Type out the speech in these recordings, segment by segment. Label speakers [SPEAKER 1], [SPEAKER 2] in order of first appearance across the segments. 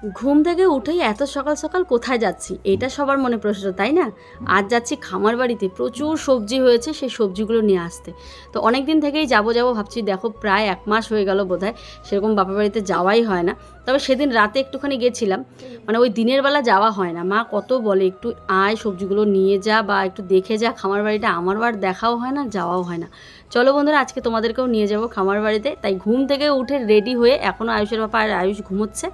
[SPEAKER 1] ঘুম থেকে উঠেই এত সকাল সকাল কোথায় যাচ্ছি, এটা সবার মনে প্রশ্ন, তাই না? আজ যাচ্ছি খামার বাড়িতে, প্রচুর সবজি হয়েছে, সেই সবজিগুলো নিয়ে আসতে। তো অনেক দিন থেকেই যাবো ভাবছি, দেখো প্রায় 1 মাস হয়ে গেল বোধহয় সেরকম বাপের বাড়িতে যাওয়াই হয় না। তবে সেদিন রাতে একটুখানি গেছিলাম, মানে ওই দিনের বেলা যাওয়া হয় না। মা কত বলে একটু আয়, সবজিগুলো নিয়ে যা বা একটু দেখে যা খামার বাড়িটা। আমার বার দেখাও হয় না, যাওয়াও হয় না। চলো বন্ধুরা, আজকে তোমাদেরকেও নিয়ে যাবো খামার বাড়িতে। তাই ঘুম থেকে উঠে রেডি হয়ে, এখনও আয়ুষের বাবা আর আয়ুষ ঘুমোচ্ছে,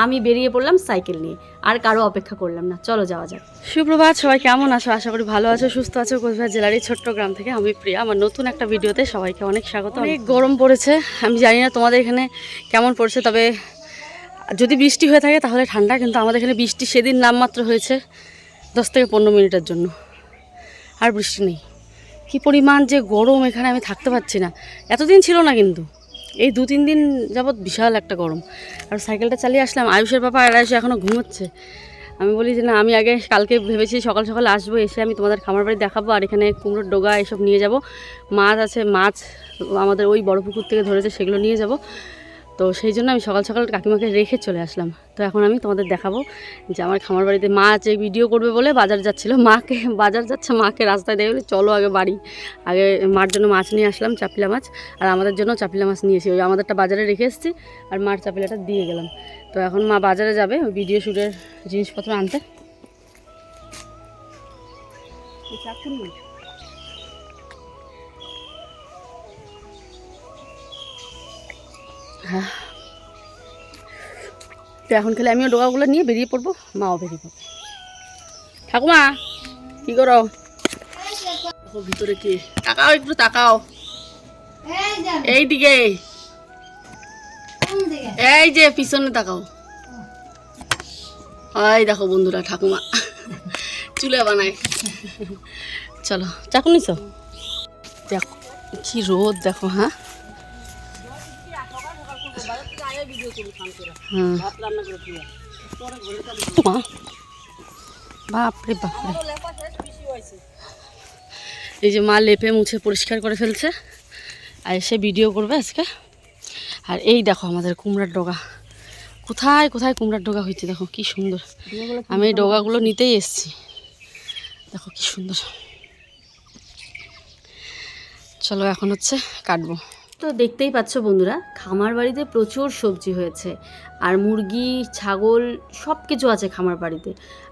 [SPEAKER 1] আমি বেরিয়ে পড়লাম সাইকেল নিয়ে। আর কারো অপেক্ষা করলাম না, চলো যাওয়া যাক। সুপ্রভাত, সবাই কেমন আছো? আশা করি ভালো আছো, সুস্থ আছো। কোচবিহার জেলার এই ছোট্ট গ্রাম থেকে আমি প্রিয়া, আমার নতুন একটা ভিডিওতে সবাইকে অনেক স্বাগত। অনেক গরম পড়েছে, আমি জানি না তোমাদের এখানে কেমন পড়ছে, তবে যদি বৃষ্টি হয়ে থাকে তাহলে ঠান্ডা, কিন্তু আমাদের এখানে বৃষ্টি সেদিন নামমাত্র হয়েছে 10 থেকে 15 মিনিটের জন্য, আর বৃষ্টি নেই। কী পরিমাণ যে গরম এখানে, আমি থাকতে পারছি না। এতদিন ছিল না, কিন্তু এই 2-3 দিন যাবৎ বিশাল একটা গরম। আর সাইকেলটা চালিয়ে আসলাম, আয়ুষের বাবা আর আয়ুষ এখনও ঘুমোচ্ছে। আমি বলি যে না, আমি আগে কালকে ভেবেছি সকাল সকাল আসবো, এসে আমি তোমাদের খামার বাড়ি দেখাবো, আর এখানে কুমড়োর ডগা এসব নিয়ে যাব। মাছ আছে, মাছ আমাদের ওই বড় পুকুর থেকে ধরেছে, সেগুলো নিয়ে যাব। তো সেই জন্য আমি সকাল সকাল কাকিমাকে রেখে চলে আসলাম। তো এখন আমি তোমাদের দেখাবো যে আমার খামার বাড়িতে মা আছে, ভিডিও করবে বলে বাজার যাচ্ছিলো। মাকে বাজার যাচ্ছে, মাকে রাস্তায় দেখে বলি চলো আগে বাড়ি। আগে মার জন্য মাছ নিয়ে আসলাম, চাপিলা মাছ, আর আমাদের জন্য চাপিলা মাছ নিয়েছি। ওই আমাদেরটা বাজারে রেখে এসেছি, আর মার চাপিলাটা দিয়ে গেলাম। তো এখন মা বাজারে যাবে ভিডিও শ্যুটের জিনিসপত্র আনতে। হ্যাঁ, তো এখন খেলে আমিও ডোকাগুলো নিয়ে বেরিয়ে পড়বো, মাও বেরিয়ে পড়বে। ঠাকুমা কি করো? ভিতরে কি? তাকাও, একটু তাকাও এই দিকে, এই যে পিছনে তাকাও। এই দেখো বন্ধুরা, ঠাকুমা চুলে বানায়। চলো, চাকু নিছ? দেখো কি রোদ, দেখো। হ্যাঁ, বাপরে বাপরে, এই যে মা লেপে মুছে পরিষ্কার করে ফেলছে, আর এসে ভিডিও করবে আজকে। আর এই দেখো আমাদের কুমড়ার ডগা, কোথায় কোথায় কুমড়ার ডগা হয়েছে, দেখো কি সুন্দর। আমি এই ডগাগুলো নিতেই এসছি, দেখো কি সুন্দর। চলো এখন হচ্ছে কাটবো। তো দেখতেই পাচ্ছ বন্ধুরা, খামার বাড়িতে প্রচুর সবজি হয়েছে, আর মুরগি, ছাগল সব কিছু আছে খামার বাড়িতে।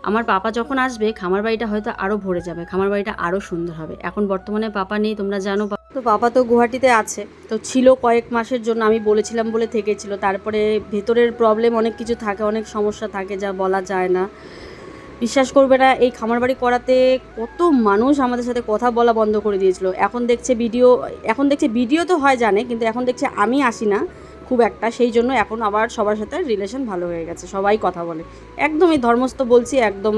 [SPEAKER 1] আমার পাপা যখন আসবে, খামার বাড়িটা হয়তো আরও ভরে যাবে, খামার বাড়িটা আরও সুন্দর হবে। এখন বর্তমানে পাপা নেই, তোমরা জানো। তো পাপা তো গুয়াহাটিতে আছে, তো ছিল কয়েক মাসের জন্য, আমি বলেছিলাম বলে থেকেছিল। তারপরে ভেতরের প্রবলেম অনেক কিছু থাকে, অনেক সমস্যা থাকে, যা বলা যায় না। বিশ্বাস করবে না, এই খামার বাড়ি করাতে কত মানুষ আমাদের সাথে কথা বলা বন্ধ করে দিয়েছিল। এখন দেখছে ভিডিও তো হয় জানে, কিন্তু এখন দেখছে আমি আসি না খুব একটা, সেই জন্য এখন আবার সবার সাথে রিলেশন ভালো হয়ে গেছে, সবাই কথা বলে। একদম এই ধর্মস্থ বলছি, একদম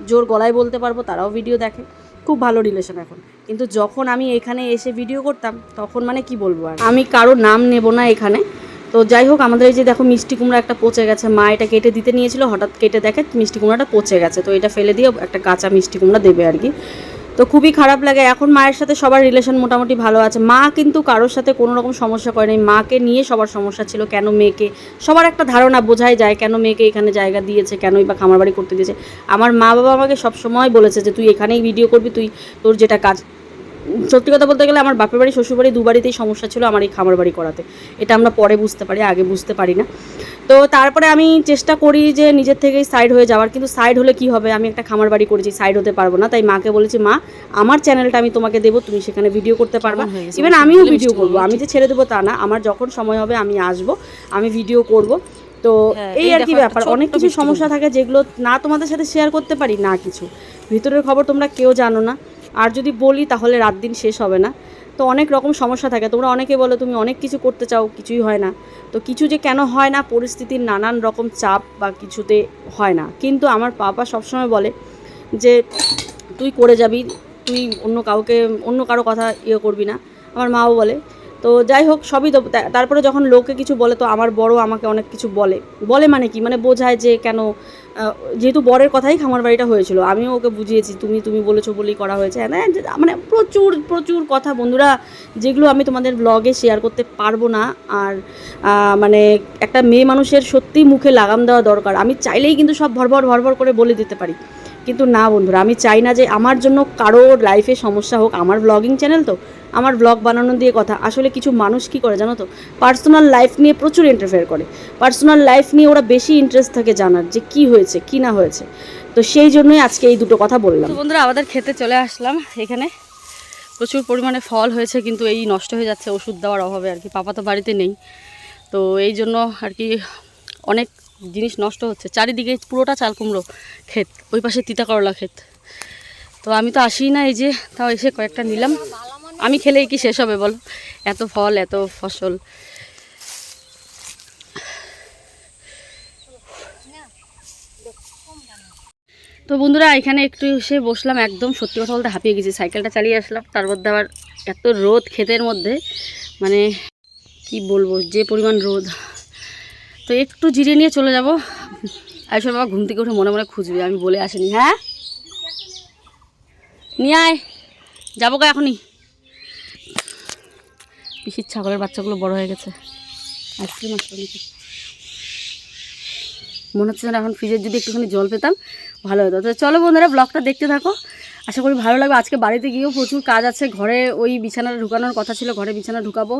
[SPEAKER 1] জোর গলায় বলতে পারবো, তারাও ভিডিও দেখে, খুব ভালো রিলেশন এখন। কিন্তু যখন আমি এখানে এসে ভিডিও করতাম, তখন মানে কি বলবো, আর আমি কারো নাম নেব না এখানে। তো যাই হোক, আমাদের এই যে দেখো মিষ্টি কুমড়া একটা পচে গেছে, মা এটা কেটে দিতে নিয়েছিল, হঠাৎ কেটে দেখে মিষ্টি কুমড়াটা পচে গেছে, তো এটা ফেলে দিয়ে একটা কাঁচা মিষ্টি কুমড়া দেবে আর কি। তো খুবই খারাপ লাগে। এখন মায়ের সাথে সবার রিলেশন মোটামুটি ভালো আছে, মা কিন্তু কারোর সাথে কোনো রকম সমস্যা করে নাই। মাকে নিয়ে সবার সমস্যা ছিল, কেন মেয়েকে, সবার একটা ধারণা বোঝাই যায় কেন মেয়েকে এখানে জায়গা দিয়েছে, কেনই বা খামার বাড়ি করতে দিয়েছে। আমার মা বাবা আমাকে সবসময় বলেছে যে তুই এখানেই ভিডিও করবি, তুই তোর যেটা কাজ। সত্যি কথা বলতে গেলে আমার বাপের বাড়ি শ্বশুর বাড়ি দুবাড়িতেই সমস্যা ছিল আমার এই খামার বাড়ি করাতে, এটা আমরা পরে বুঝতে পারি, আগে বুঝতে পারি না। তো তারপরে আমি চেষ্টা করি যে নিজের থেকেই সাইড হয়ে যাওয়ার, কিন্তু সাইড হলে কি হবে, আমি একটা খামার বাড়ি করেছি, সাইড হতে পারবো না। তাই মাকে বলেছি, মা আমার চ্যানেলটা আমি তোমাকে দেবো, তুমি সেখানে ভিডিও করতে পারবা, ইভেন আমিও ভিডিও করবো, আমি যে ছেড়ে দেবো তা না, আমার যখন সময় হবে আমি আসবো, আমি ভিডিও করব। তো এই আর কি ব্যাপার, অনেক কিছু সমস্যা থাকে যেগুলো না তোমাদের সাথে শেয়ার করতে পারি, না কিছু ভিতরের খবর তোমরা কেউ জানো না, আর যদি বলি তাহলে রাত দিন শেষ হবে না। তো অনেক রকম সমস্যা থাকে, তোমরা অনেকে বলো তুমি অনেক কিছু করতে চাও, কিছুই হয় না। তো কিছু যে কেন হয় না, পরিস্থিতির নানান রকম চাপ বা কিছুতে হয় না। কিন্তু আমার পাপা সবসময় বলে যে তুই করে যাবি, তুই অন্য কারো কথা করবি না, আমার মাও বলে। তো যাই হোক সবই তো তারপরে যখন লোকে কিছু বলে তো আমার বড় আমাকে অনেক কিছু বলে বলে মানে কি মানে বোঝায় যে কেন যেহেতু বরের কথাই খামার বাড়িটা হয়েছিল আমিও ওকে বুঝিয়েছি তুমি বলেছো বলেই করা হয়েছে হ্যাঁ মানে প্রচুর প্রচুর কথা বন্ধুরা যেগুলো আমি তোমাদের ব্লগে শেয়ার করতে পারবো না। আর মানে একটা মেয়ে মানুষের সত্যিই মুখে লাগাম দেওয়া দরকার। আমি চাইলেই কিন্তু সব ভরভর করে বলে দিতে পারি, কিন্তু না বন্ধুরা আমি চাই না যে আমার জন্য কারোর লাইফে সমস্যা হোক। আমার ব্লগিং চ্যানেল তো আমার ব্লগ বানানো দিয়ে কথা। আসলে কিছু মানুষ কী করে জানো তো, পার্সোনাল লাইফ নিয়ে প্রচুর ইন্টারফেয়ার করে, পার্সোনাল লাইফ নিয়ে ওরা বেশি ইন্টারেস্ট থাকে জানার যে কি হয়েছে কি না হয়েছে। তো সেই জন্যই আজকে এই দুটো কথা বললাম। তো বন্ধুরা আমাদের খেতে চলে আসলাম, এখানে প্রচুর পরিমাণে ফল হয়েছে কিন্তু এই নষ্ট হয়ে যাচ্ছে ওষুধ দেওয়ার অভাবে আর কি। পাপা তো বাড়িতে নেই, তো এই জন্য আর কি অনেক জিনিস নষ্ট হচ্ছে। চারিদিকে পুরোটা চাল কুমড়ো ক্ষেত, ওই পাশে তিতা করলা ক্ষেত। তো আমি তো আসি না, এই যে তাও এসে কয়েকটা নিলাম। আমি খেলেই কি শেষ হবে বলো, এত ফল এত ফসল। তো বন্ধুরা এখানে একটু এসে বসলাম, একদম সত্যি কথা বলতে হাঁপিয়ে গেছি। সাইকেলটা চালিয়ে আসলাম, তার মধ্যে আবার এত রোদ ক্ষেতের মধ্যে, মানে কি বলবো যে পরিমাণ রোদ। তো একটু জিরিয়ে নিয়ে চলে যাব। আয়ুষের বাবা ঘুম থেকে উঠে মনে মনে খুঁজবে, আমি বলে আসিনি। হ্যাঁ নিয়ে আয়, যাবো গা এখনই। পিসির ছাগলের বাচ্চাগুলো বড় হয়ে গেছে। আইসক্রিম আসলো নাকি মনে হচ্ছে যেন এখন ফ্রিজের যদি একটুখানি জল পেতাম ভালো হতো। তো চলো বন্ধুরা ব্লগটা দেখতে থাকো, আশা করি ভালো লাগবে। আজকে বাড়িতে গিয়েও প্রচুর কাজ আছে, ঘরে ওই বিছানাটা ঢুকানোর কথা ছিল, ঘরে বিছানা ঢুকাবো।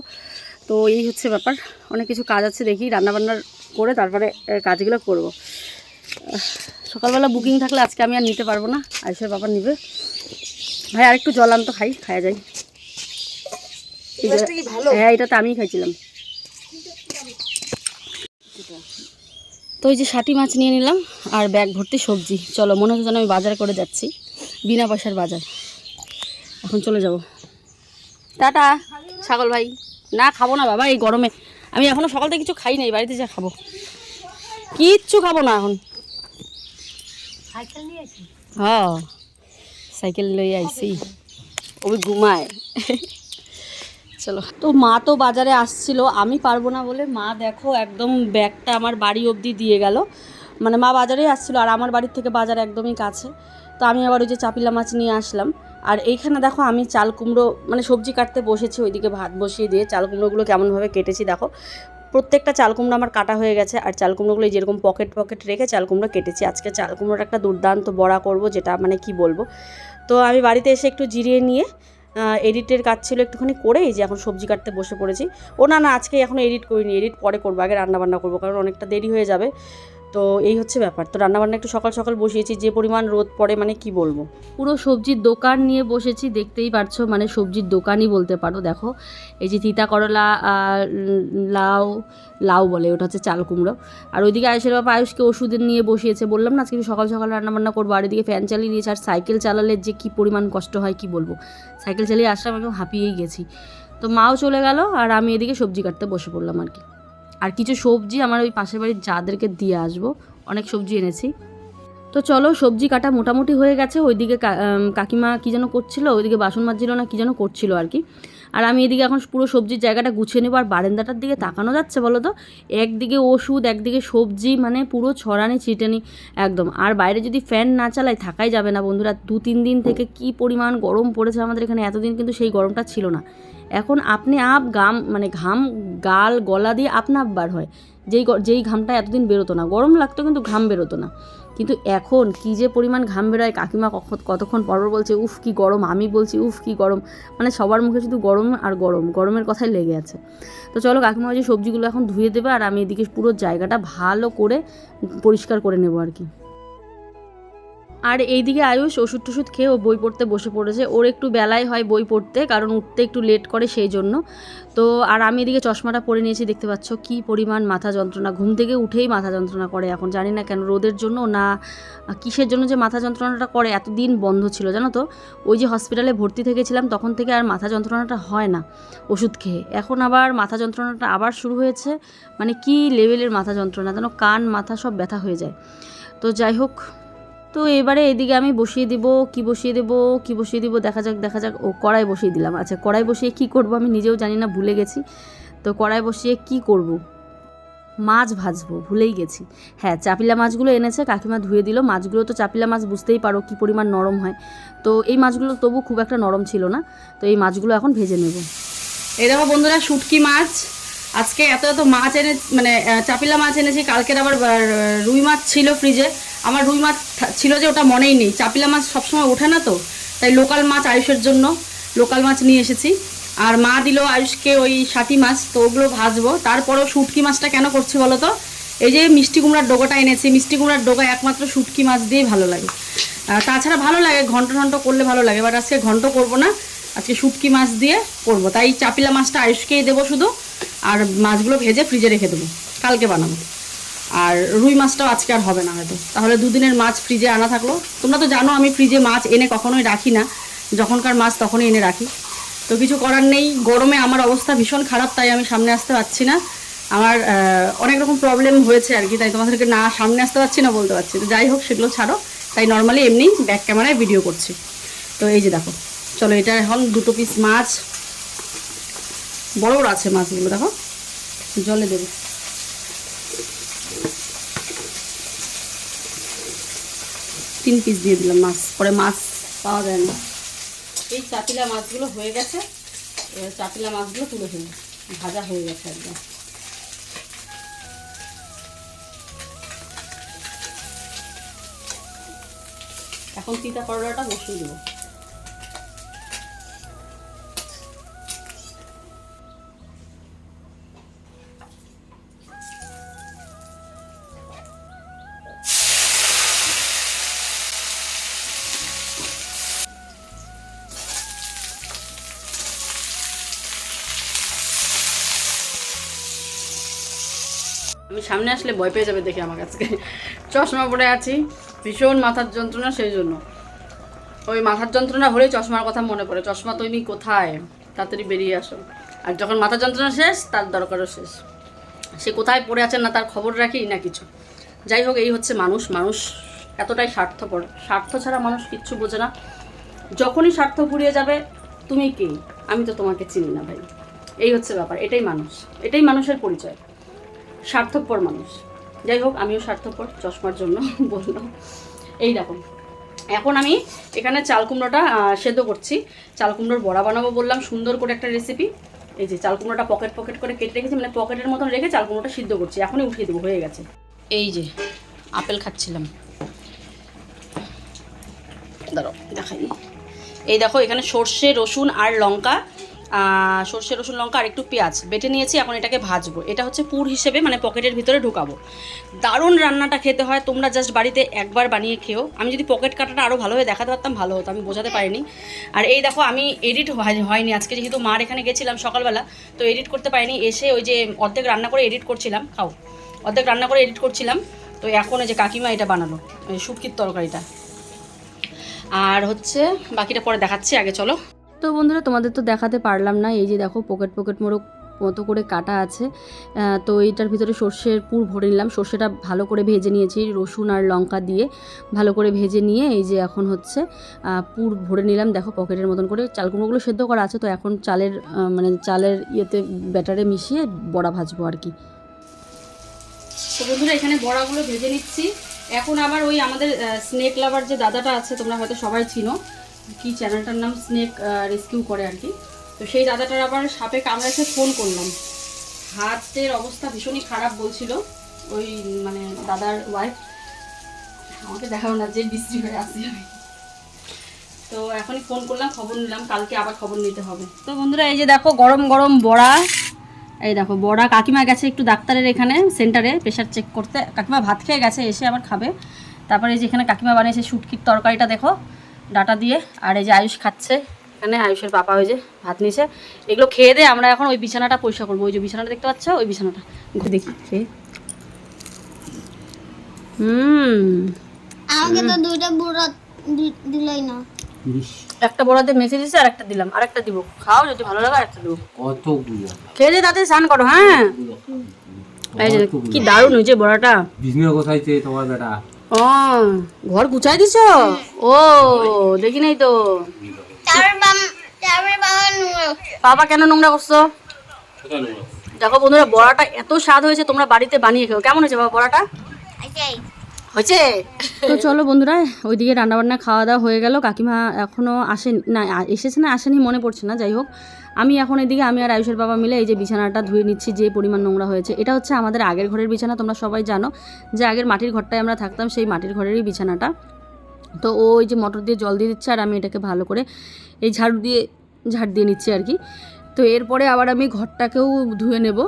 [SPEAKER 1] তো এই হচ্ছে ব্যাপার, অনেক কিছু কাজ আছে, দেখি রান্নাবান্নার করে তারপরে কাজগুলো করব। সকালবেলা বুকিং থাকলে আজকে আমি আর নিতে পারবো না, আয়ুষের বাবা নিবে। ভাই আরেকটু জল আনতো, খাওয়া যায়। হ্যাঁ এটা তো আমিই খাইছিলাম। তো ওই যে 60 মাছ নিয়ে নিলাম আর ব্যাগ ভর্তি সবজি। চলো মনে হচ্ছে যেন আমি বাজার করে যাচ্ছি, বিনা পয়সার বাজার। এখন চলে যাব। টাটা ছাগল ভাই। না খাবো না বাবা এই গরমে, আমি এখনও সকাল থেকে কিছু খাই নাই, বাড়িতে যা খাবো, কিচ্ছু খাবো না এখন। হ্যাঁ সাইকেল লইয়ে আইসি, ওই ঘুমায়। চলো। তো মা তো বাজারে আসছিল, আমি পারবো না বলে মা দেখো একদম ব্যাগটা আমার বাড়ি অবধি দিয়ে গেল। মানে মা বাজারেই আসছিল আর আমার বাড়ির থেকে বাজার একদমই কাছে। তো আমি আবার ওই যে চাপিলা মাছ নিয়ে আসলাম। আর এইখানে দেখো আমি চাল কুমড়ো মানে সবজি কাটতে বসেছি, ওইদিকে ভাত বসিয়ে দিয়ে চাল কুমড়োগুলো কেমনভাবে কেটেছি দেখো। প্রত্যেকটা চাল কুমড়ো আমার কাটা হয়ে গেছে, আর চাল কুমড়োগুলো যেরকম পকেট রেখে চাল কুমড়ো কেটেছি। আজকে চাল কুমড়োর একটা দুর্দান্ত বড়া করব, যেটা মানে কি বলবো। তো আমি বাড়িতে এসে একটু জিরিয়ে নিয়ে এডিটের কাজ ছিল একটুখানি করেই যে এখন সবজি কাটতে বসে পড়েছি। ও না আজকে এখনও এডিট করিনি, এডিট পরে করবো, আগে রান্নাবান্না করবো কারণ অনেকটা দেরি হয়ে যাবে। তো এই হচ্ছে ব্যাপার। তো রান্নাবান্না একটু সকাল সকাল বসিয়েছি, যে পরিমাণ রোদ পড়ে মানে কি বলবো। পুরো সবজির দোকান নিয়ে বসেছি, দেখতেই পারছো, মানে সবজির দোকানই বলতে পারো। দেখো এই যে তিতা করলা, লাউ বলে, ওটা হচ্ছে চাল কুমড়ো। আর ওইদিকে আয়ুষের বাবা আয়ুষকে ওষুধের নিয়ে বসিয়েছে, বললাম না আজকে সকাল সকাল রান্নাবান্না করবো। আর এদিকে ফ্যান চালিয়ে দিয়েছে, আর সাইকেল চালালে যে কি পরিমাণ কষ্ট হয় কি বলবো। সাইকেল চালিয়ে আসলাম একদম হাঁপিয়েই গেছি। তো মাও চলে গেল আর আমি এদিকে সবজি কাটতে বসে পড়লাম আর কি। আর কিছু সবজি আমার ওই পাশের বাড়ির যাদেরকে দিয়ে আসবো, অনেক সবজি এনেছি। তো চলো সবজি কাটা মোটামুটি হয়ে গেছে। ওইদিকে কাকিমা কী যেন করছিল, ওইদিকে বাসন মাজছিল না কী যেন করছিল আর কি। আর আমি এদিকে এখন পুরো সবজির জায়গাটা গুছিয়ে নেবো। আর বারান্দাটার দিকে তাকানো যাচ্ছে বলো তো, একদিকে ওষুধ একদিকে সবজি, মানে পুরো ছড়ানি ছিটানি একদম। আর বাইরে যদি ফ্যান না চালাই থাকাই যাবে না বন্ধুরা। 2-3 দিন থেকে কি পরিমাণ গরম পড়েছে আমাদের এখানে, এতদিন কিন্তু সেই গরমটা ছিল না। এখন আপনি ঘাম গাল গলা দিয়ে আপনা বার হয়, যেই ঘামটা এতদিন বেরোতো না, গরম লাগতো কিন্তু ঘাম বেরোতো না। কিন্তু এখন কী যে পরিমাণ ঘাম বেরোয়, কাকিমা কতক্ষণ পর বলছে উফ কি গরম, আমি বলছি উফ কি গরম, মানে সবার মুখে শুধু গরম আর গরমের কথাই লেগে আছে। তো চলো কাকিমা ওই যে সবজিগুলো এখন ধুয়ে দেবে, আর আমি এদিকে পুরো জায়গাটা ভালো করে পরিষ্কার করে নেবো আর কি। আর এইদিকে আয়ুষ ওষুধ টষুধ খেয়ে ও বই পড়তে বসে পড়েছে। ওর একটু বেলায় হয় বই পড়তে, কারণ উঠতে একটু লেট করে সেই জন্য। তো আর আমি এদিকে চশমাটা পরে নিয়েছি, দেখতে পাচ্ছ কি পরিমাণ মাথা যন্ত্রণা। ঘুম থেকে উঠেই মাথা যন্ত্রণা করে এখন, জানি না কেন, রোদের জন্য না কিসের জন্য যে মাথা যন্ত্রণাটা করে। এতদিন বন্ধ ছিল জানো তো, ওই যে হসপিটালে ভর্তি থেকেছিলাম তখন থেকে আর মাথা যন্ত্রণাটা হয় না ওষুধ খেয়ে। এখন আবার মাথা যন্ত্রণাটা আবার শুরু হয়েছে, মানে কি লেভেলের মাথা যন্ত্রণা যেন, কান মাথা সব ব্যথা হয়ে যায়। তো যাই হোক তো এবারে এদিকে আমি বসিয়ে দিব কি বসিয়ে দিব দেখা যাক। ও কড়াই বসিয়ে দিলাম। আচ্ছা, কড়াই বসিয়ে কি করব আমি নিজেও জানি না, ভুলে গেছি। তো কড়াই বসিয়ে কি করব, মাছ ভাজবো, ভুলেই গেছি। হ্যাঁ, চাপিলা মাছগুলো এনেছে, কাকিমা ধুয়ে দিল। মাছগুলো তো চাপিলা মাছ, বুঝতেই পারো কী পরিমাণ নরম হয়। তো এই মাছগুলো তবু খুব একটা নরম ছিল না। তো এই মাছগুলো এখন ভেজে নেব। এই দেখো বন্ধুরা, শুটকি মাছ। আজকে এত মাছ এনে, মানে চাপিলা মাছ এনেছি। কালকের আবার রুই মাছ ছিল ফ্রিজে। আমার রুই মাছ ছিল যে ওটা মনেই নেই। চাপিলা মাছ সবসময় ওঠে না, তো তাই লোকাল মাছ আয়ুষের জন্য লোকাল মাছ নিয়ে এসেছি। আর মা দিল আয়ুষকে ওই শাটি মাছ, তো ওগুলো ভাজবো। তারপরেও শুটকি মাছটা কেন করছি বলো তো, এই যে মিষ্টি কুমড়ার ডোকাটা এনেছি, মিষ্টি কুমড়ার ডোকা একমাত্র শুটকি মাছ দিয়েই ভালো লাগে। তাছাড়া ভালো লাগে, ঘন্ট করলে ভালো লাগে, বাট আজকে ঘন্ট করবো না, আজকে শুটকি মাছ দিয়ে করবো। তাই চাপিলা মাছটা আয়ুষকেই দেবো শুধু, আর মাছগুলো ভেজে ফ্রিজে রেখে দেবো, কালকে বানাবো। আর রুই মাছটাও আজকে আর হবে না হয়তো, তাহলে দুদিনের মাছ ফ্রিজে আনা থাকলো। তোমরা তো জানো আমি ফ্রিজে মাছ এনে কখনোই রাখি না, যখনকার মাছ তখনই এনে রাখি। তো কিছু করার নেই, গরমে আমার অবস্থা ভীষণ খারাপ, তাই আমি সামনে আসতে পারছি না। আমার অনেক রকম প্রবলেম হয়েছে আর কি, তাই তোমাদেরকে না সামনে আসতে পারছি না বলতে পারছি। তো যাই হোক, সেগুলো ছাড়ো, তাই নর্মালি এমনি ব্যাক ক্যামেরায় ভিডিও করছি। তো এই যে দেখো, চলো এটা এখন 2 পিস মাছ, বড় বড় আছে মাছগুলো, দেখো জলে দেবে। তিন পিস দিয়ে দিলাম মাছ, পরে মাছ পাওয়া যায় না। এই চাপিলা মাছগুলো হয়ে গেছে, এবার চাপিলা মাছগুলো তুলে ফেলি, ভাজা হয়ে গেছে একদম। এখন তিতা করলাটা বসিয়ে দেবো। আমি সামনে আসলে ভয় পেয়ে যাবে দেখে আমার কাছে। চশমা পরে আছি, ভীষণ মাথার যন্ত্রণা, সেই জন্য ওই মাথার যন্ত্রণা হলেই চশমার কথা মনে পড়ে। চশমা তুমি কোথায়, তাড়াতাড়ি বেরিয়ে আসো। আর যখন মাথার যন্ত্রণা শেষ, তার দরকারও শেষ। সে কোথায় পড়ে আছেন না তার খবর রাখি না কিছু। যাই হোক, এই হচ্ছে মানুষ। মানুষ এতটাই স্বার্থপর, স্বার্থ ছাড়া মানুষ কিচ্ছু বোঝে না। যখনই স্বার্থ ফুরিয়ে যাবে, তুমি কে, আমি তো তোমাকে চিনি না ভাই। এই হচ্ছে ব্যাপার, এটাই মানুষ, এটাই মানুষের পরিচয়, স্বার্থপর মানুষ। যাই হোক, আমিও স্বার্থপর চশমার জন্য বললাম। এই দেখো, এখন আমি এখানে চাল কুমড়োটা সেদ্ধ করছি। চাল কুমড়োর বড়া বানাবো বললাম, সুন্দর করে একটা রেসিপি। এই যে চাল কুমড়োটা পকেট করে কেটে রেখেছি, মানে পকেটের মতন রেখে চাল কুমড়োটা সিদ্ধ করছি। এখনই উঠিয়ে দেবো, হয়ে গেছে। এই যে আপেল খাচ্ছিলাম, দাঁড়াও দেখাই। এই দেখো, এখানে সর্ষে রসুন আর লঙ্কা, সর্ষে রসুন লঙ্কা আর একটু পেঁয়াজ বেটে নিয়েছি। এখন এটাকে ভাজবো। এটা হচ্ছে পুর হিসেবে, মানে পকেটের ভিতরে ঢোকাবো। দারুণ রান্নাটা খেতে হয়, তোমরা জাস্ট বাড়িতে একবার বানিয়ে খেও। আমি যদি পকেট কাটাটা আরও ভালোভাবে দেখাতে পারতাম ভালো হতো, আমি বোঝাতে পারিনি। আর এই দেখো, আমি এডিট হয়নি আজকে, যেহেতু মার এখানে গেছিলাম সকালবেলা, তো এডিট করতে পারিনি। এসে ওই যে অর্ধেক রান্না করে এডিট করছিলাম, অর্ধেক রান্না করে এডিট করছিলাম। তো এখন ওই যে কাকিমা এটা বানালো, শুটকির তরকারিটা। আর হচ্ছে বাকিটা পরে দেখাচ্ছি, আগে চলো। তো বন্ধুরা, তোমাদের তো দেখাতে পারলাম না। এই যে দেখো, পকেট মোড়ক মতো করে কাটা আছে। তো এইটার ভিতরে সর্ষের পুর ভরে নিলাম। সর্ষেটা ভালো করে ভেজে নিয়েছি, রসুন আর লঙ্কা দিয়ে ভালো করে ভেজে নিয়ে এই যে এখন হচ্ছে পুর ভরে নিলাম। দেখো, পকেটের মতন করে। চাল কুমড়োগুলো সেদ্ধ করা আছে, তো এখন চালের ইয়েতে ব্যাটারে মিশিয়ে বড়া ভাজবো আর কি। তো বন্ধুরা, এখানে বড়াগুলো ভেজে নিচ্ছি। এখন আবার ওই আমাদের স্নেক লাভার যে দাদাটা আছে, তোমরা হয়তো সবাই চিনো, কি চ্যানেলটার নাম স্নেক রেস্কিউ করে আর কি। তো সেই দাদাটার আবার সাপে কামড়েছে, ফোন করলাম। হাতের অবস্থা ভীষণই খারাপ বলছিল ওই মানে দাদার ওয়াইফ। আমাকে দেখাও না, যে বিশ্রী হয়ে আসি আমি। তো এখনই ফোন করলাম, খবর নিলাম, কালকে আবার খবর নিতে হবে। তো বন্ধুরা, এই যে দেখো গরম গরম বড়া। এই দেখো বড়া, কাকিমা গেছে একটু ডাক্তারের এখানে সেন্টারে প্রেশার চেক করতে। কাকিমা ভাত খেয়ে গেছে, এসে আবার খাবে। তারপরে এই যে এখানে কাকিমা বানিয়েছে শুটকির তরকারিটা, দেখো ডাটা দিয়ে। আর এই যে আয়ুষ খাচ্ছে, এখানে আয়ুষের পাপা ওই যে ভাত নিয়েছে। এগুলো খেয়ে দিয়ে আমরা এখন ওই বিছানাটা পরিষ্কার করবো। ওই যে বিছানাটা দেখতে পাচ্ছ, ওই বিছানাটা দেখি খেয়ে।
[SPEAKER 2] আমাকে তো দুইটা বড়া দিলাই না।
[SPEAKER 1] একটা বড়াতে মেখে দিয়েছে, আর একটা দিলাম, আর একটা দিব। খাও, যদি ভালো লাগে আর একটা দিব।
[SPEAKER 3] কতগুলো
[SPEAKER 1] খেয়ে দিয়ে তাতে স্নান করো। হ্যাঁ, এই যে কি দারুণ হয়েছে বড়াটা।
[SPEAKER 3] বিজনেস কোথায় তোমার বেটা?
[SPEAKER 1] ও ও ঘর গুছাই দিছ? ও দেখি নাই তো।
[SPEAKER 2] তারপরে বাবা নোংরা
[SPEAKER 1] বাবা কেন নোংরা করছো? দেখো বন্ধুরা, বড়াটা এত স্বাদ হয়েছে, তোমরা বাড়িতে বানিয়ে খেও। কেমন হয়েছে বাবা বড়াটা? হয়েছে। তো চলো বন্ধুরা, ওইদিকে রান্নাবান্না খাওয়া দাওয়া হয়ে গেল। কাকিমা এখনও আসেন না, এসেছে না আসেনি মনে পড়ছে না। যাই হোক, আমি এখন এদিকে আমি আর আয়ুষের বাবা মিলে এই যে বিছানাটা ধুয়ে নিচ্ছি, যে পরিমাণ নোংরা হয়েছে। এটা হচ্ছে আমাদের আগের ঘরের বিছানা, তোমরা সবাই জানো যে আগের মাটির ঘরটায় আমরা থাকতাম, সেই মাটির ঘরেরই বিছানাটা। তো ও ওই যে মোটর দিয়ে জল দিয়ে দিচ্ছে, আর আমি এটাকে ভালো করে এই ঝাড় দিয়ে নিচ্ছি আর কি। তো এরপরে আবার আমি ঘরটাকেও ধুয়ে নেব।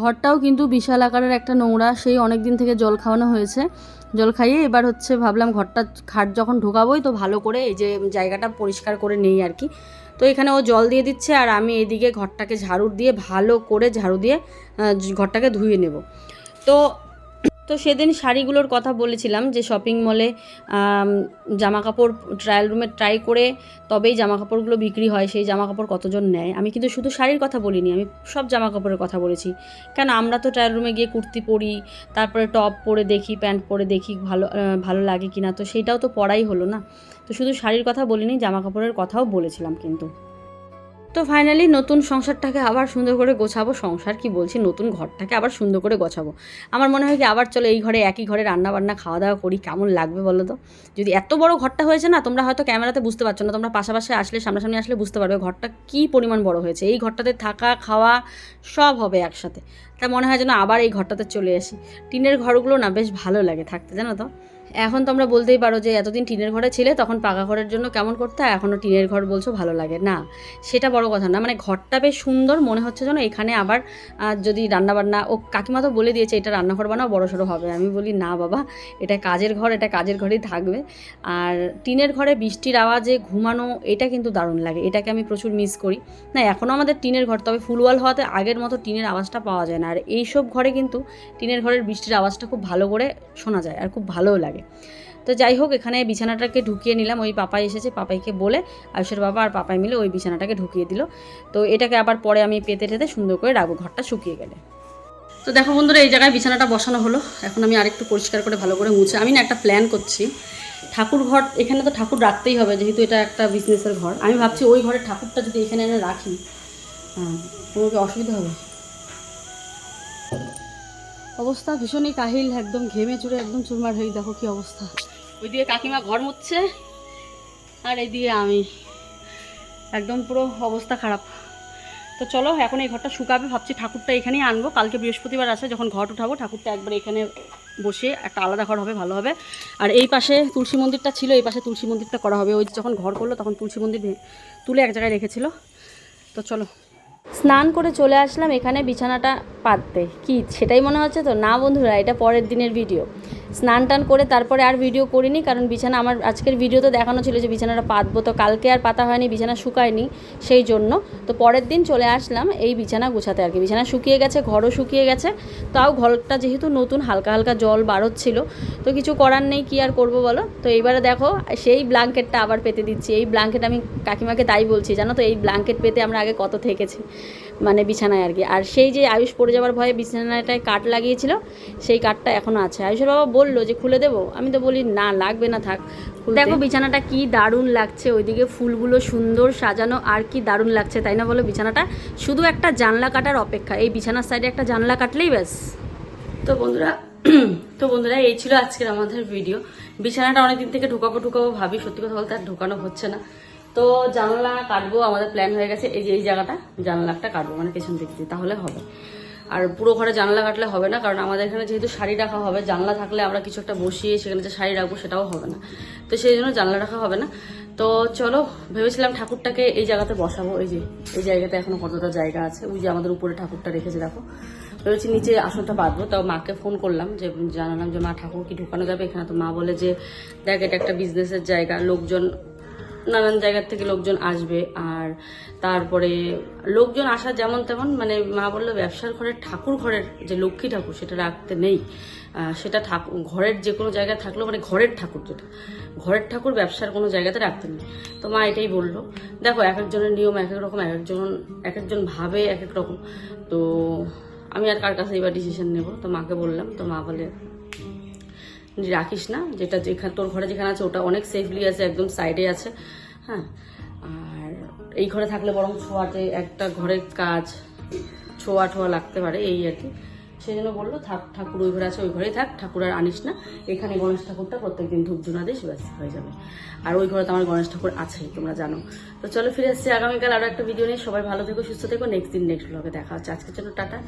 [SPEAKER 1] ঘরটাও কিন্তু বিশাল আকারের একটা নোংরা, সেই অনেক দিন থেকে জল খাওয়ানো হয়েছে। জল খাইয়ে এবার হচ্ছে ভাবলাম ঘরটা খাট যখন ঢোকাবোই তো ভালো করে এই যে জায়গাটা পরিষ্কার করে নেই আর কি। তো এখানে ও জল দিয়ে দিচ্ছে, আর আমি এদিকে ঘরটাকে ঝাড়ু দিয়ে ভালো করে ঝাড়ু দিয়ে ঘরটাকে ধুয়ে নেব। তো সেদিন শাড়িগুলোর কথা বলেছিলাম যে শপিং মলে জামাকাপড় ট্রায়াল রুমে ট্রাই করে তবেই জামাকাপড়গুলো বিক্রি হয়, সেই জামাকাপড় কতজন নেয়। আমি কিন্তু শুধু শাড়ির কথা বলিনি, আমি সব জামাকাপড়ের কথা বলেছি। কেন আমরা তো ট্রায়াল রুমে গিয়ে কুর্তি পরি, তারপরে টপ পরে দেখি, প্যান্ট পরে দেখি ভালো লাগে কি না, তো সেইটাও তো পরাই হলো না। তো শুধু শাড়ির কথা বলিনি, জামাকাপড়ের কথাও বলেছিলাম কিন্তু। তো ফাইনালি নতুন সংসারটাকে আবার সুন্দর করে গোছাবো। সংসার কি বলছি, নতুন ঘরটাকে আবার সুন্দর করে গোছাবো। আমার মনে হয় কি আবার চলো এই ঘরে একই ঘরে রান্নাবান্না খাওয়া দাওয়া করি, কেমন লাগবে বলো তো। যদি এত বড় ঘরটা হয়েছে না, তোমরা হয়তো ক্যামেরাতে বুঝতে পারছো না, তোমরা পাশাপাশি আসলে সামনাসামনি আসলে বুঝতে পারবে ঘরটা কী পরিমাণ বড় হয়েছে। এই ঘরটাতে থাকা খাওয়া সব হবে একসাথে। তা মনে হয় যেন আবার এই ঘরটাতে চলে আসি। টিনের ঘরগুলো না বেশ ভালো লাগে থাকতে, জানো তো। এখন তোমরা বলতেই পারো যে এতদিন টিনের ঘরে ছিলে, তখন পাকা ঘরের জন্য কেমন করতে, এখনও টিনের ঘর বলছো ভালো লাগে না। সেটা বড় কথা না, মানে ঘরটা বেশ সুন্দর মনে হচ্ছে যেন এখানে আবার যদি রান্নাবান্না, ও কাকিমা তো বলে দিয়েছে এটা রান্নাঘর বানাও, বড় সড়ো হবে। আমি বলি না বাবা, এটা কাজের ঘর, এটা কাজের ঘরেই থাকবে। আর টিনের ঘরে বৃষ্টির আওয়াজে ঘুমানো এটা কিন্তু দারুণ লাগে, এটাকে আমি প্রচুর মিস করি। না এখনও আমাদের টিনের ঘর, তবে ফুলওয়াল হওয়াতে আগের মতো টিনের আওয়াজটা পাওয়া যায় না। আর এইসব ঘরে কিন্তু টিনের ঘরের বৃষ্টির আওয়াজটা খুব ভালো করে শোনা যায় আর খুব ভালোও লাগে। তো যাই হোক, এখানে বিছানাটাকে ঢুকিয়ে নিলাম। ওই পাপাই এসেছে, পাপাইকে বলে আয়ুষের বাবা আর পাপাই মিলে ওই বিছানাটাকে ঢুকিয়ে দিল। তো এটাকে আবার পরে আমি পেতে সুন্দর করে রাখবো ঘরটা শুকিয়ে গেলে। তো দেখো বন্ধুরা, এই জায়গায় বিছানাটা বসানো হলো। এখন আমি আরেকটু পরিষ্কার করে ভালো করে মুছে, আমি না একটা প্ল্যান করছি। ঠাকুর ঘর, এখানে তো ঠাকুর রাখতেই হবে যেহেতু এটা একটা বিজনেসের ঘর। আমি ভাবছি ওই ঘরের ঠাকুরটা যদি এখানে এনে রাখি, কোনো কি অসুবিধা হবে? অবস্থা ভীষণই কাহিল, একদম ঘেমে চুড়ে একদম চুরমার হয়ে, দেখো কি অবস্থা। ওইদিকে কাকিমা ঘর মুছছে, আর এইদিকে আমি, একদম পুরো অবস্থা খারাপ। তো চলো এখন এই ঘরটা শুকাবে, ভাবছি ঠাকুরটা এখানেই আনবো। কালকে বৃহস্পতিবার আছে, যখন ঘর উঠাবো ঠাকুরটা একবার এখানে বসে একটা আলাদা ঘর হবে, ভালো হবে। আর এই পাশে তুলসী মন্দিরটা ছিল, এই পাশে তুলসী মন্দিরটা করা হবে। ওই যখন ঘর করলো তখন তুলসী মন্দির তুলে এক জায়গায় রেখেছিল। তো চলো, স্নান করে চলে আসলাম এখানে বিছানাটা পাততে। কি সেটাই মনে হচ্ছে তো? না বন্ধুরা, এটা পরের দিনের ভিডিও। স্নান টান করে তারপরে আর ভিডিও করিনি, কারণ বিছানা আমার আজকের ভিডিওতে দেখানো ছিল যে বিছানাটা পাতবো, তো কালকে আর পাতা হয়নি, বিছানা শুকায়নি সেই জন্য। তো পরের দিন চলে আসলাম এই বিছানা গোছাতে আর কি। বিছানা শুকিয়ে গেছে, ঘরও শুকিয়ে গেছে, তাও ঘরটা যেহেতু নতুন, হালকা হালকা জল বাড়ছিল, তো কিছু করার নেই, কি আর করবো বলো। তো এইবারে দেখো সেই ব্ল্যাঙ্কেটটা আবার পেতে দিচ্ছি। এই ব্ল্যাঙ্কেট আমি কাকিমাকে তাই বলছি, জানো তো, এই ব্ল্যাঙ্কেট পেতে আমরা আগে কত থেকেছি মানে বিছানায় আর কি। আর সেই যে আয়ুষ পড়ে যাওয়ার ভয়ে বিছানাটায় কাঠ লাগিয়েছিল, সেই কাঠটা এখনও আছে। আয়ুষের বাবা বললো যে খুলে দেবো, আমি তো বলি না লাগবে না, থাক। দেখো বিছানাটা কি দারুণ লাগছে, ওইদিকে ফুলগুলো সুন্দর সাজানো, আর কি দারুণ লাগছে তাই না বলো? বিছানাটা শুধু একটা জানলা কাটার অপেক্ষা, এই বিছানার সাইডে একটা জানলা কাটলেই ব্যাস। তো বন্ধুরা এই ছিল আজকের আমাদের ভিডিও। বিছানাটা অনেকদিন থেকে ঢুকাবো ভাবি, সত্যি কথা বলতে আর ঢুকানো হচ্ছে না। তো জানলা কাটবো, আমাদের প্ল্যান হয়ে গেছে। এই যে এই জায়গাটা জানলাটা কাটবো, মানে পেছন দিক দিয়ে, তাহলে হবে। আর পুরো ঘরে জানলা কাটলে হবে না, কারণ আমাদের এখানে যেহেতু শাড়ি রাখা হবে, জানলা থাকলে আমরা কিছু একটা বসিয়ে সেখানে যে শাড়ি রাখবো সেটাও হবে না, তো সেই জন্য জানলা রাখা হবে না। তো চলো, ভেবেছিলাম ঠাকুরটাকে এই জায়গাতে বসাবো। এই যে এই জায়গাতে এখনো কতটা জায়গা আছে, ওই যে আমাদের উপরে ঠাকুরটা রেখেছে দেখো। ভেবেছি নিচে আসনটা বাঁধবো। তাও মাকে ফোন করলাম, যে জানালাম যে মা ঠাকুর কি ঢুকানো যাবে এখানে? তো মা বলে যে দেখ এটা একটা বিজনেসের জায়গা, লোকজন নানান জায়গার থেকে লোকজন আসবে, আর তারপরে লোকজন আসা যেমন তেমন, মানে মা বললো ব্যবসার ঘরের ঠাকুর, ঘরের যে লক্ষ্মী ঠাকুর সেটা রাখতে নেই, সেটা ঠাকুর ঘরের যে কোনো জায়গায় থাকলেও, মানে ঘরের ঠাকুর যেটা ঘরের ঠাকুর ব্যবসার কোনো জায়গাতে রাখতে নেই। তো মা এটাই বললো। দেখো এক একজনের নিয়ম এক এক রকম, এক একজন ভাবে এক এক রকম। তো আমি আর কার কাছে এবার ডিসিশন নেব? তো মাকে বললাম, তো মা বলে রাখিস না, যেটা যেখানে তোর ঘরে যেখানে আছে ওটা অনেক সেফলি আছে, একদম সাইডে আছে। হ্যাঁ, আর এই ঘরে থাকলে বরং ছোঁয়াতে একটা ঘরের কাজ ছোঁয়া ঠোয়া লাগতে পারে, এই আর কি। সেই জন্য বললো থাক, ঠাকুর ওই ঘরে আছে ওই ঘরেই থাক, ঠাকুর আর আনিস না, এখানে গণেশ ঠাকুরটা প্রত্যেকদিন ধূপ ধুনা দিস, ব্যাস হয়ে যাবে। আর ওই ঘরে তো আমার গণেশ ঠাকুর আছেই, তোমরা জানো। তো চলো ফিরে আসছি আগামীকাল আরও একটা ভিডিও নিয়ে। সবাই ভালো থেকো, সুস্থ থেকো। নেক্সট দিন নেক্সট ব্লগে দেখা হচ্ছে। আজকের জন্য টাটা।